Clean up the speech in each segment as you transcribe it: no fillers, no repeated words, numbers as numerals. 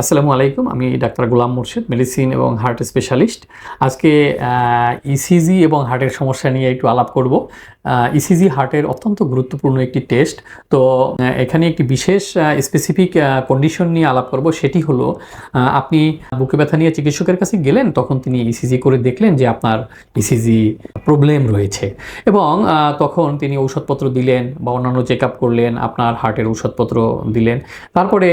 আসসালামু আলাইকুম। আমি ডাক্তার গোলাম মোর্শেদ, মেডিসিন এবং হার্ট স্পেশালিস্ট। আজকে ইসিজি এবং হার্টের সমস্যা নিয়ে একটু আলাপ করব। ইসিজি হার্টের অত্যন্ত গুরুত্বপূর্ণ একটি টেস্ট। তো এখানে একটি বিশেষ স্পেসিফিক কন্ডিশন নিয়ে আলাপ করব। সেটি হলো আপনি বুকে ব্যথা নিয়ে চিকিৎসকের কাছে গেলেন, তখন তিনি ইসিজি করে দেখলেন যে আপনার ইসিজি প্রবলেম রয়েছে এবং তখন তিনি ঔষধপত্র দিলেন বা অন্যান্য চেক আপ করলেন, আপনার হার্টের ঔষধপত্র দিলেন। তারপরে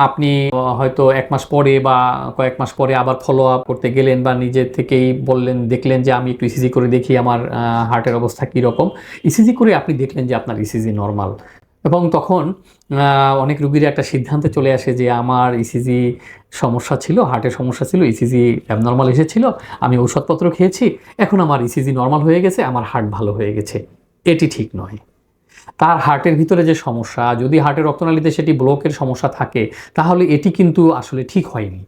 আপনি হয়তো 1 মাস পরে বা কয়েক মাস পরে আবার ফলো আপ করতে গেলেন বা নিজে থেকেই বললেন, দেখলেন যে আমি একটু ইসিজি করে দেখি আমার হার্টের অবস্থা কীরকম। ইসিজি করে আপনি দেখলেন যে আপনার ইসিজি নর্মাল, এবং তখন অনেক রুগীরা একটা সিদ্ধান্তে চলে আসে যে আমার ইসিজি সমস্যা ছিল, হার্টের সমস্যা ছিল, ইসিজি অ্যাবনর্মাল এসেছিল, আমি ঔষধপত্র খেয়েছি, এখন আমার ইসিজি নর্মাল হয়ে গেছে, আমার হার্ট ভালো হয়ে গেছে। এটি ঠিক নয়। তার হার্টের ভিতরে যে সমস্যা, যদি হার্টের রক্তনালীতে সেটি ব্লকের সমস্যা থাকে, তাহলে এটি কিন্তু আসলে ঠিক হয়নি।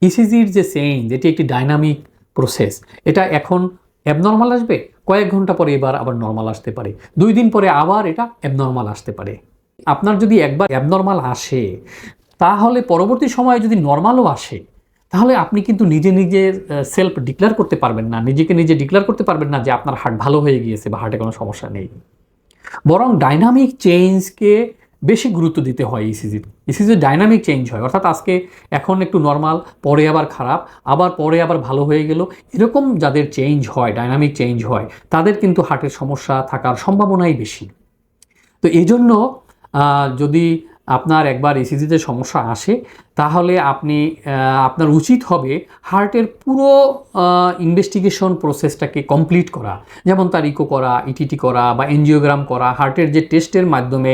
ইসিজির যে চেঞ্জ, এটি একটি ডাইনামিক প্রসেস। এটা এখন অ্যাবনর্মাল আসবে, কয়েক ঘন্টা পরে এবার আবার নর্মাল আসতে পারে, 2 দিন পরে আবার এটা অ্যাবনর্মাল আসতে পারে। আপনার যদি একবার অ্যাবনর্মাল আসে, তাহলে পরবর্তী সময়ে যদি নর্মালও আসে, তাহলে আপনি কিন্তু নিজে নিজের সেলফ ডিক্লেয়ার করতে পারবেন না, নিজেকে নিজে ডিক্লেয়ার করতে পারবেন না যে আপনার হার্ট ভালো হয়ে গিয়েছে বা হার্টে কোনো সমস্যা নেই। বরং ডাইনামিক চেঞ্জকে বেশি গুরুত্ব দিতে হয়। ইসিজি ডাইনামিক চেঞ্জ হয়, অর্থাৎ আজকে এখন একটু নর্মাল, পরে আবার খারাপ, আবার পরে আবার ভালো হয়ে গেল, এরকম যাদের চেঞ্জ হয়, ডাইনামিক চেঞ্জ হয়, তাদের কিন্তু হার্টের সমস্যা থাকার সম্ভাবনাই বেশি। তো এই জন্য যদি আপনার একবার ইসিজিতে সমস্যা আসে, তাহলে আপনার উচিত হবে হার্টের পুরো ইনভেস্টিগেশন প্রসেসটাকে কমপ্লিট করা, যেমন তার ইকো করা, ইটিটি করা বা এনজিওগ্রাম করা, হার্টের যে টেস্টের মাধ্যমে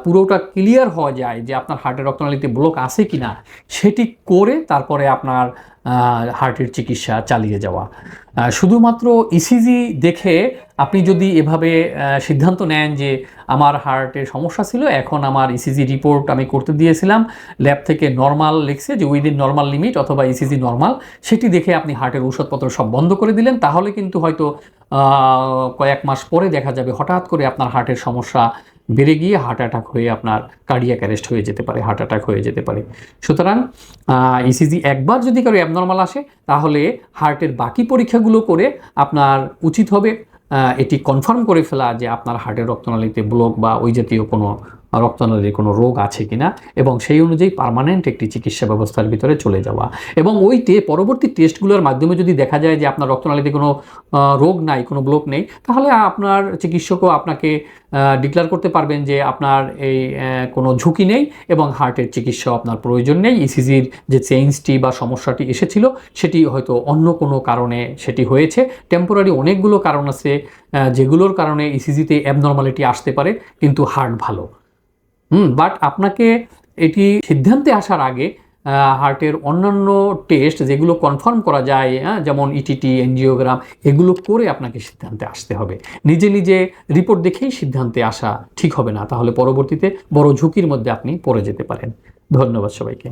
পুরোটা ক্লিয়ার হওয়া যায় যে আপনার হার্টের রক্তনালীতে ব্লক আছে কি না, সেটি করে তারপরে আপনার হার্টের চিকিৎসা চালিয়ে যাওয়া। শুধুমাত্র ইসিজি দেখে আপনি যদি এভাবে সিদ্ধান্ত নেন যে আমার হার্টের সমস্যা ছিল, এখন আমার ইসিজি রিপোর্ট আমি করতে দিয়েছিলাম, ল্যাব থেকে নর্মাল লিখছে যে উইদিন নর্মাল লিমিট অথবা ইসিজি নর্মাল, সেটি দেখে আপনি হার্টের ওষুধপত্র সব বন্ধ করে দিলেন, তাহলে কিন্তু হয়তো কয়েক মাস পরে দেখা যাবে হঠাৎ করে আপনার হার্টের সমস্যা বেড়ে গিয়ে হার্ট অ্যাটাক হয়ে আপনার কার্ডিয়াক অ্যারেস্ট হয়ে যেতে পারে, হার্ট অ্যাটাক হয়ে যেতে পারে। সুতরাং ইসিজি একবার যদি কারো অ্যাবনর্মাল আসে, তাহলে হার্টের বাকি পরীক্ষাগুলো করে আপনার উচিত হবে এটি কনফার্ম করে ফেলা যে আপনার হার্টের রক্তনালীতে ব্লক বা ওই জাতীয় কোনো রক্তনালীর কোনো রোগ আছে কিনা, এবং সেই অনুযায়ী পার্মানেন্ট একটি চিকিৎসা ব্যবস্থার ভিতরে চলে যাওয়া। এবং ওই পরবর্তী টেস্টগুলোর মাধ্যমে যদি দেখা যায় যে আপনার রক্তনালীতে কোনো রোগ নাই, কোনো ব্লক নেই, তাহলে আপনার চিকিৎসকও আপনাকে ডিক্লেয়ার করতে পারবেন যে আপনার এই কোনো ঝুঁকি নেই এবং হার্টের চিকিৎসা আপনার প্রয়োজন নেই। ইসিজির যে চেঞ্জটি বা সমস্যাটি এসেছিল, সেটি হয়তো অন্য কোনো কারণে সেটি হয়েছে। টেম্পোরারি অনেকগুলো কারণ আছে যেগুলোর কারণে ইসিজিতে অ্যাবনর্মালিটি আসতে পারে, কিন্তু হার্ট ভালো। বাট আপনাকে এটি সিদ্ধান্তে আসার আগে হার্টের অন্যান্য টেস্ট যেগুলো কনফার্ম করা যায়, যেমন ইটিটি, এনজিওগ্রাম, এগুলো করে আপনাকে সিদ্ধান্তে আসতে হবে। নিজে নিজে রিপোর্ট দেখেই সিদ্ধান্তে আসা ঠিক হবে না, তাহলে পরবর্তীতে বড় ঝুঁকির মধ্যে আপনি পড়ে যেতে পারেন। ধন্যবাদ সবাইকে।